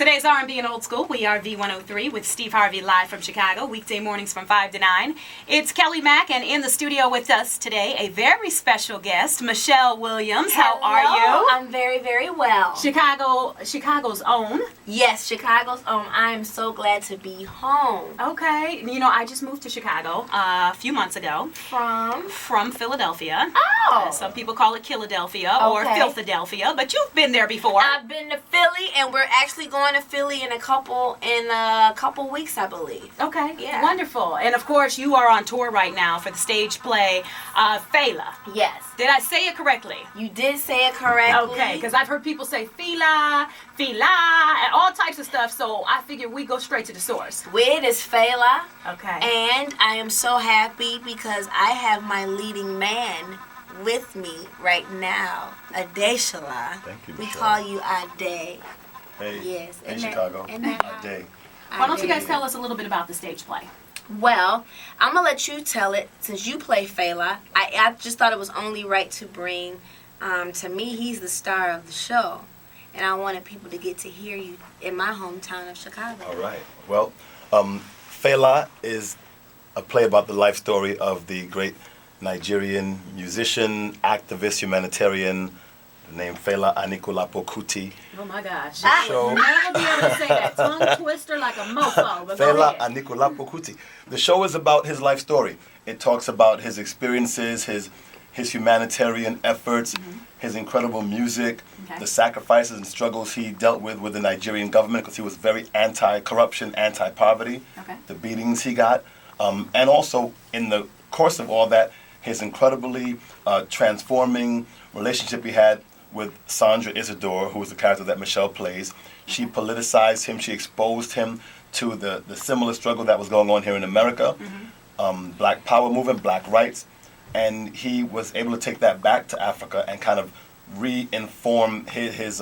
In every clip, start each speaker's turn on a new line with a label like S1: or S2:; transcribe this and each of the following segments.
S1: Today's R&B and Old School. We are V103 with Steve Harvey live from Chicago, weekday mornings from 5 to 9. It's Kelly Mack, and in the studio with us today, a very special guest, Michelle Williams.
S2: Hello.
S1: How are you?
S2: I'm very, very well.
S1: Chicago's own.
S2: Yes, Chicago's own. I am so glad to be home.
S1: Okay. You know, I just moved to Chicago a few months ago. From Philadelphia.
S2: Oh.
S1: Some people call it Philadelphia or Philadelphia, but you've been there before.
S2: I've been to Philly, and we're actually going to Philly in a couple weeks, I believe.
S1: Okay.
S2: Yeah.
S1: Wonderful. And of course, you are on tour right now for the stage play Fela.
S2: Yes.
S1: Did I say it correctly?
S2: You did say it correctly.
S1: Okay, because I've heard people say Fela, and all types of stuff, so I figured we go straight to the source.
S2: It is Fela.
S1: Okay.
S2: And I am so happy because I have my leading man with me right now, Adeshala.
S3: Thank you,
S2: We
S3: Michelle.
S2: call you Ade.
S3: Hey,
S2: Yes.
S3: hey
S2: Isn't that-
S3: Chicago.
S2: isn't that
S3: Hot day.
S1: Why don't you guys
S2: Ade.
S1: tell us a little bit about the stage play?
S2: Well, I'm going to let you tell it since you play Fela. I just thought it was only right to bring, to me, he's the star of the show. And I wanted people to get to hear you in my hometown of Chicago.
S3: All right. Well, Fela is a play about the life story of the great Nigerian musician, activist, humanitarian, named Fela Anikulapo Kuti.
S1: Oh my gosh.
S3: The show.
S1: You'll never be able to say that tongue twister like a mofo, but go
S3: Fela
S1: ahead.
S3: Anikulapo Kuti. The show is about his life story. It talks about his experiences, his humanitarian efforts, his incredible music,
S1: Okay.
S3: the sacrifices and struggles he dealt with the Nigerian government because he was very anti-corruption, anti-poverty,
S1: Okay.
S3: the beatings he got, and also in the course of all that, his incredibly transforming relationship he had with Sandra Isidore, who was the character that Michelle plays. She politicized him. She exposed him to the similar struggle that was going on here in America, Black Power movement, Black rights, and he was able to take that back to Africa and kind of re-inform his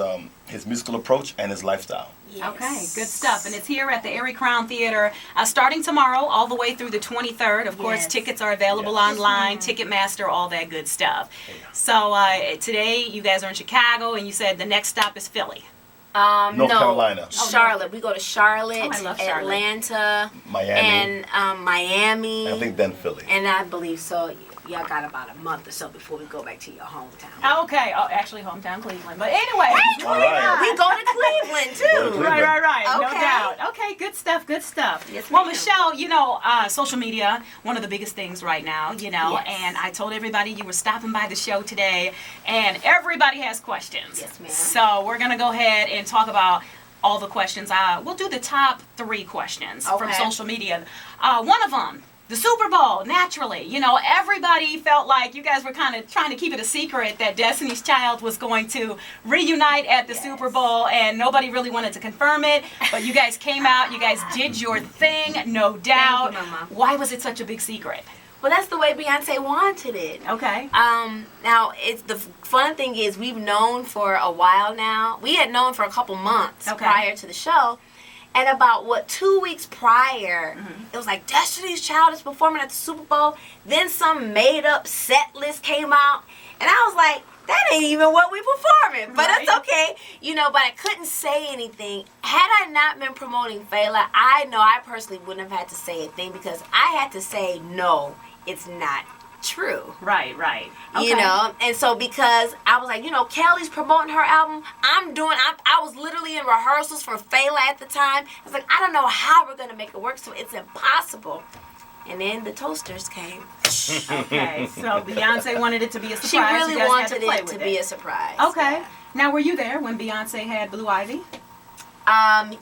S3: musical approach and his lifestyle.
S2: Yes.
S1: Okay, good stuff. And it's here at the Erie Crown Theater starting tomorrow all the way through the 23rd. Of course,
S2: Yes.
S1: tickets are available
S3: Yes.
S1: online,
S2: Yes,
S1: Ticketmaster, all that good stuff. So today you guys are in Chicago, and you said the next stop is Philly.
S3: North
S2: no,
S3: Carolina.
S2: Charlotte. We go to Charlotte,
S1: Oh, I love Charlotte.
S2: Atlanta,
S3: Miami.
S2: and Miami.
S3: I think then Philly.
S2: And I believe so. Y'all got about a month or so before we go back to your hometown.
S1: Okay, actually hometown Cleveland. But anyway.
S3: All right.
S2: We go to Cleveland
S3: Go to
S2: too.
S3: Cleveland.
S1: Right. No
S2: Okay.
S1: doubt. Okay, good stuff, good stuff.
S2: Yes,
S1: well,
S2: ma'am.
S1: Michelle, you know, social media, one of the biggest things right now, you know,
S2: Yes.
S1: and I told everybody you were stopping by the show today, and everybody has questions.
S2: Yes, ma'am.
S1: So we're going to go ahead and talk about all the questions. We'll do the top 3 questions from
S2: Okay.
S1: social media. One of them, the Super Bowl, naturally. You know, everybody felt like you guys were kind of trying to keep it a secret that Destiny's Child was going to reunite at the
S2: Yes.
S1: Super Bowl, and nobody really wanted to confirm it. But you guys came out, you guys did your thing, no doubt.
S2: Thank you, Mama.
S1: Why was it such a big secret?
S2: Well, that's the way Beyonce wanted it.
S1: Okay.
S2: Now it's the fun thing is we've known for a while now. We had known for a couple months
S1: Okay.
S2: prior to the show. And about 2 weeks prior, it was like Destiny's Child is performing at the Super Bowl. Then some made up set list came out, and I was like, that ain't even what we performing. But
S1: Right.
S2: that's okay, you know. But I couldn't say anything. Had I not been promoting Fela, I know I personally wouldn't have had to say a thing because I had to say no, it's not true.
S1: Right.
S2: You know, and so because I was like, you know, Kelly's promoting her album, I was literally in rehearsals for Fela at the time. I was like, I don't know how we're gonna make it work, so it's impossible. And then the toasters came.
S1: Okay, so Beyonce wanted it to be a surprise.
S2: She really
S1: You guys had
S2: wanted
S1: to play
S2: it
S1: with
S2: to be a surprise.
S1: Okay.
S2: Yeah.
S1: Now, were you there when Beyonce had Blue Ivy?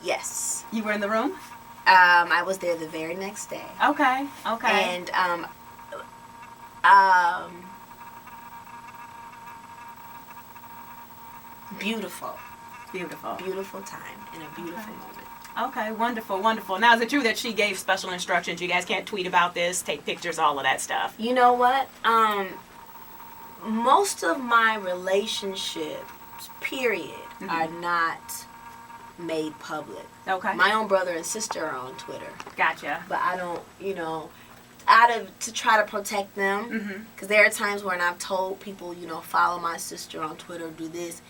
S2: Yes.
S1: You were in the room?
S2: I was there the very next day.
S1: Okay.
S2: And beautiful time and a beautiful moment.
S1: Okay, wonderful. Now, is it true that she gave special instructions? You guys can't tweet about this, take pictures, all of that stuff.
S2: You know what? Most of my relationships, period, are not made public.
S1: Okay.
S2: My own brother and sister are on Twitter,
S1: Gotcha.
S2: but I don't, you know, to try to protect them, because there are times when I've told people, you know, follow my sister on Twitter, do this,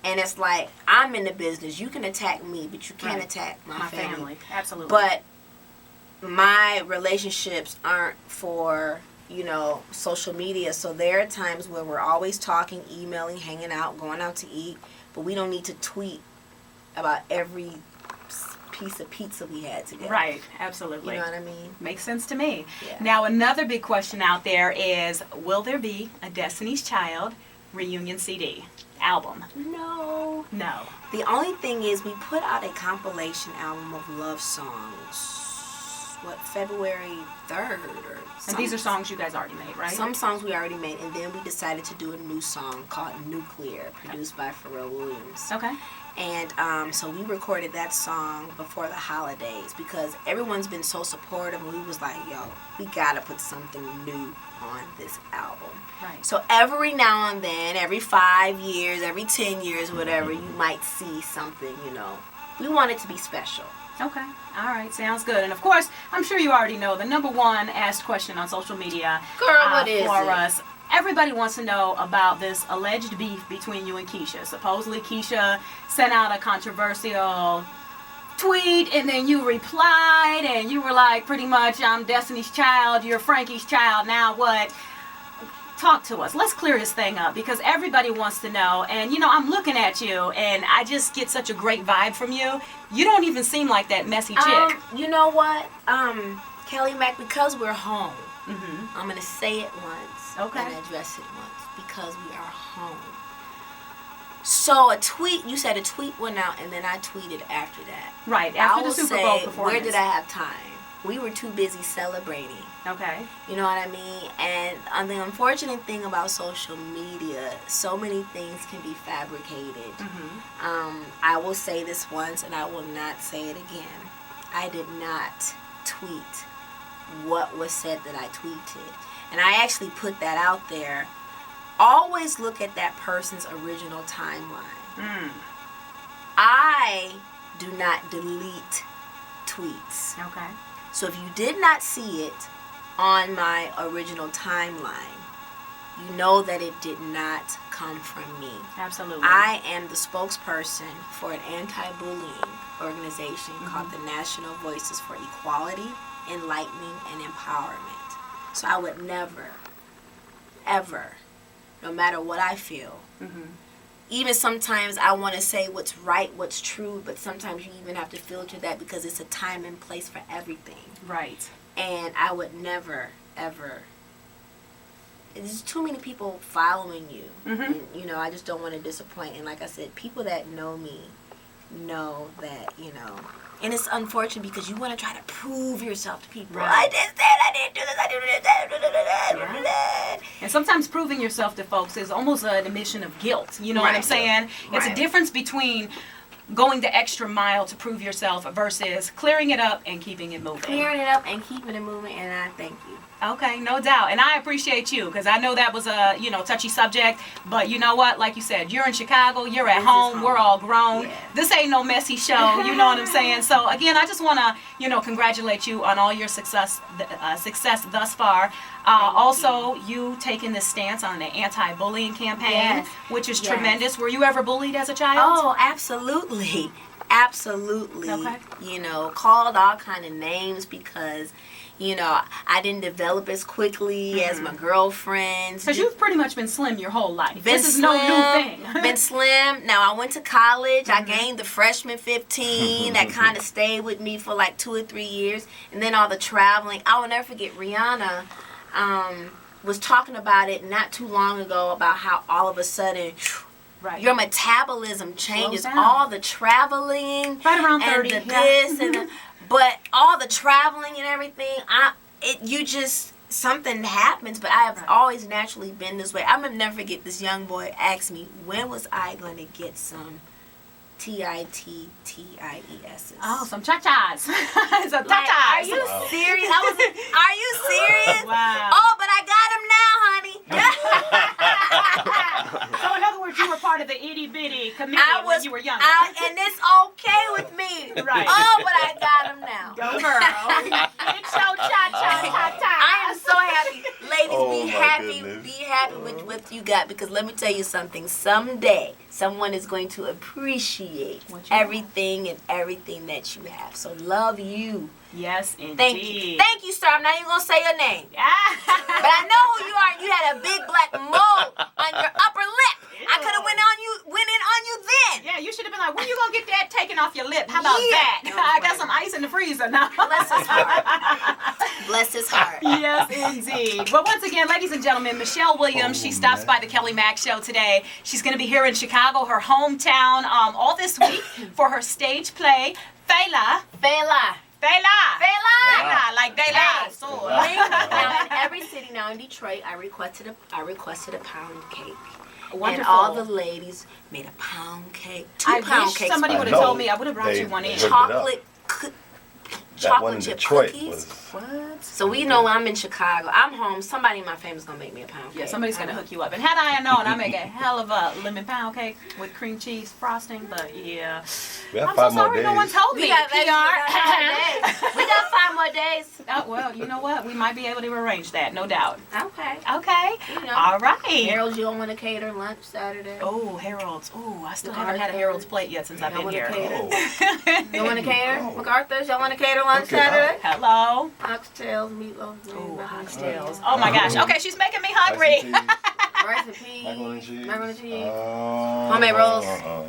S2: And it's like, I'm in the business. You can attack me, but you can't attack my family.
S1: Absolutely.
S2: But my relationships aren't for, social media. So there are times where we're always talking, emailing, hanging out, going out to eat. But we don't need to tweet about every piece of pizza we had together.
S1: Right, absolutely.
S2: You know what I mean?
S1: Makes sense to me.
S2: Yeah.
S1: Now, another big question out there is, will there be a Destiny's Child reunion CD album?
S2: No.
S1: No.
S2: The only thing is we put out a compilation album of love songs, February 3rd or something.
S1: And these are songs you guys already made, right?
S2: Some songs we already made, and then we decided to do a new song called Nuclear, produced by Pharrell Williams.
S1: Okay.
S2: And so we recorded that song before the holidays because everyone's been so supportive, and we was like, yo, we gotta put something new on this album.
S1: Right.
S2: So every now and then, every 5 years, every 10 years, whatever, you might see something, We want it to be special.
S1: Okay. All right. Sounds good. And of course, I'm sure you already know the number one asked question on social media.
S2: Girl, what is
S1: for
S2: it?
S1: us. Everybody wants to know about this alleged beef between you and Keyshia. Supposedly, Keyshia sent out a controversial tweet, and then you replied, and you were like, pretty much, I'm Destiny's Child, you're Frankie's child, now what? Talk to us. Let's clear this thing up because everybody wants to know. And, I'm looking at you, and I just get such a great vibe from you. You don't even seem like that messy chick.
S2: You know what? Kelly Mac, because we're home,
S1: Mm-hmm.
S2: I'm going to say it once
S1: Okay.
S2: and address it once because we are home. So you said a tweet went out, and then I tweeted after that.
S1: Right,
S2: I
S1: after the
S2: will
S1: Super
S2: say,
S1: Bowl performance.
S2: where did I have time? We were too busy celebrating.
S1: Okay.
S2: You know what I mean? And the unfortunate thing about social media, so many things can be fabricated.
S1: Mm-hmm.
S2: I will say this once, and I will not say it again. I did not tweet what was said that I tweeted. And I actually put that out there. Always look at that person's original timeline.
S1: Mm.
S2: I do not delete tweets.
S1: Okay.
S2: So if you did not see it on my original timeline, you know that it did not come from me.
S1: Absolutely.
S2: I am the spokesperson for an anti-bullying organization called the National Voices for Equality, Enlightening, and Empowerment. So I would never, ever, no matter what I feel, even sometimes I want to say what's right, what's true, but sometimes you even have to filter that because it's a time and place for everything.
S1: Right.
S2: And I would never, ever. There's too many people following you.
S1: Mm-hmm.
S2: And, I just don't want to disappoint. And like I said, people that know me know that, And it's unfortunate because you want to try to prove yourself to people.
S1: Right.
S2: I did that, I didn't do this, I didn't do that, I didn't do that.
S1: And sometimes proving yourself to folks is almost an admission of guilt. You know what I'm
S2: Right.
S1: saying? It's a
S2: Right.
S1: difference between going the extra mile to prove yourself versus clearing it up and keeping it moving.
S2: Clearing it up and keeping it moving, and I thank you.
S1: Okay, no doubt. And I appreciate you because I know that was a, touchy subject. But you know what? Like you said, you're in Chicago. You're at
S2: This is
S1: home.
S2: home.
S1: We're all grown.
S2: Yeah.
S1: This ain't no messy show. You know what I'm saying? So, again, I just want to, congratulate you on all your success thus far. Also, you taking this stance on the anti-bullying campaign,
S2: Yes.
S1: which is
S2: Yes.
S1: tremendous. Were you ever bullied as a child?
S2: Oh, absolutely. Absolutely.
S1: Okay.
S2: Called all kind of names because, I didn't develop as quickly as my girlfriends.
S1: Because you've pretty much been slim your whole life.
S2: Been
S1: This is no new thing.
S2: Been slim. Now, I went to college. I gained the freshman 15. That kind of stayed with me for like 2 or 3 years. And then all the traveling. I will never forget Rihanna was talking about it not too long ago about how all of a sudden
S1: Right.
S2: your metabolism changes.
S1: Slows down.
S2: All the traveling.
S1: Right around
S2: and
S1: 30.
S2: the
S1: yeah.
S2: this and the, but all the traveling and everything, something happens, but I have
S1: Right.
S2: always naturally been this way. I'm gonna never forget this young boy asked me, when was I going to get some TITTIES?
S1: Oh, some cha-chas. Some
S2: Like,
S1: cha-chas.
S2: are you serious? Are you serious?
S1: Wow.
S2: Oh, but I got him now, honey.
S1: So in other words, you were part of the itty bitty committee when you were younger.
S2: And it's okay with me.
S1: Right.
S2: Oh, but I got him now.
S1: Go girl. It's your cha-cha.
S2: I am so happy. Ladies,
S3: Oh,
S2: be
S3: my
S2: happy.
S3: goodness.
S2: Be happy with what you got, because let me tell you something. Someday, someone is going to appreciate
S1: What you
S2: everything and everything that you have. So love you.
S1: Yes, indeed.
S2: Thank you, sir. I'm not even gonna say your name, but
S1: Ah.
S2: I know who you are. You had a big black mole on your upper lip. I could have went in on you then.
S1: Yeah, you should have been like, when you gonna get that taken off your lip? How about
S2: Yeah.
S1: that?
S2: No,
S1: I got
S2: funny.
S1: some ice in the freezer now.
S2: Bless his heart. Bless his heart.
S1: Yes, indeed. Well, once again, ladies and gentlemen, Michelle Williams, she stops by the Kelly Mack Show today. She's going to be here in Chicago, her hometown, all this week for her stage play, Fela.
S2: Fela.
S1: Fela, like De La
S2: Hey,
S1: Soul.
S2: now in every city now in Detroit, I requested a pound cake.
S1: Wonderful.
S2: And all the ladies made a pound cake.
S1: I
S2: Pound
S1: wish
S2: cakes.
S1: somebody
S3: I
S1: would have
S3: know.
S1: told me. I would have brought
S3: They-
S1: you one in.
S3: they-
S2: Chocolate
S3: That one in
S2: chip
S3: Detroit
S2: cookies.
S3: was.
S1: What?
S2: So we know I'm in Chicago. I'm home. Somebody in my family's gonna make me a pound cake.
S1: Yeah, somebody's going to hook you up. And had I known, I make a hell of a lemon pound cake with cream cheese frosting. But yeah,
S3: We have
S1: I'm
S3: 5
S1: so
S3: more
S1: sorry
S3: days.
S1: no one told me.
S2: We got
S1: PR.
S2: We got 5 more days.
S1: Oh, well, you know what? We might be able to arrange that, no doubt.
S2: Okay.
S1: Okay.
S2: You know.
S1: All right.
S2: Harold, you don't want to cater lunch Saturday?
S1: Oh, Harold's. Oh, I still
S2: MacArthur's.
S1: haven't had a Harold's plate yet since I've
S2: Y'all
S1: been
S2: wanna
S1: here.
S2: cater?
S3: Oh.
S2: You want to cater?
S3: Oh.
S2: MacArthur's, y'all want to cater lunch
S3: Okay.
S2: Saturday?
S1: Hello.
S2: Oxtails, meatloaf,
S1: Oh,
S2: macaroni,
S1: oxtails. Oh my gosh. Okay, she's making me hungry.
S2: rice and peas,
S3: Macaroni and cheese.
S2: macaroni and cheese,
S3: Homemade
S2: homemade rolls,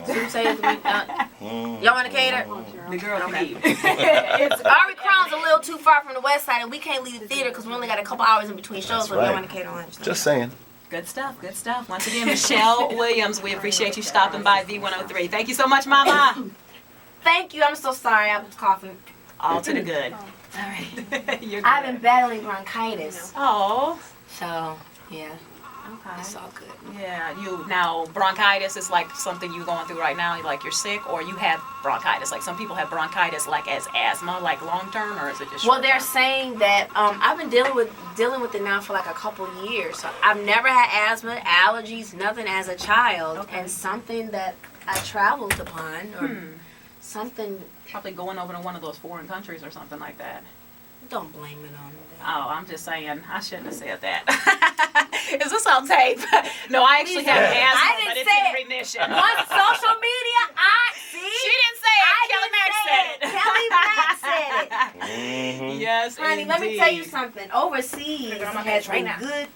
S2: sweet potatoes. Y'all want to cater?
S1: The girl can
S2: Okay.
S1: eat. It's
S2: Ari Crown's a little too far from the west side, and we can't leave the theater because we only got a couple hours in between shows.
S3: That's
S2: So if y'all
S3: right.
S2: want to cater lunch,
S3: Just saying.
S1: good stuff. Good stuff. Once again, Michelle Williams, we appreciate you stopping by V103. Thank you so much, Mama.
S2: Thank you. I'm so sorry. I was coughing.
S1: All to the good.
S2: All right.
S1: You're
S2: I've
S1: good.
S2: been battling bronchitis,
S1: Oh.
S2: so yeah,
S1: Okay.
S2: it's all good.
S1: Yeah, you now bronchitis is like something you're going through right now. Like you're sick, or you have bronchitis. Like some people have bronchitis, like as asthma, like long term, or is it just?
S2: Well,
S1: short
S2: they're
S1: term?
S2: saying that I've been dealing with it now for like a couple years. So I've never had asthma, allergies, nothing as a child,
S1: Okay.
S2: and something that I traveled upon or something.
S1: Probably going over to one of those foreign countries or something like that.
S2: Don't blame it on that.
S1: Oh, I'm just saying. I shouldn't have said that. Is this on tape? No, I actually have
S3: Yeah.
S1: asthma,
S2: I didn't
S1: but it's
S2: say
S1: in
S2: it.
S1: remission.
S2: On social media,
S1: She didn't say it.
S2: I
S1: Kelly
S2: didn't
S1: Mack
S2: say
S1: said
S2: it.
S1: it.
S2: Kelly Mack said it.
S3: Mhm.
S1: Yes,
S2: Honey, let me tell you
S1: indeed.
S2: something. Overseas
S1: Figure out my
S2: has
S1: page right
S2: a
S1: now.
S2: good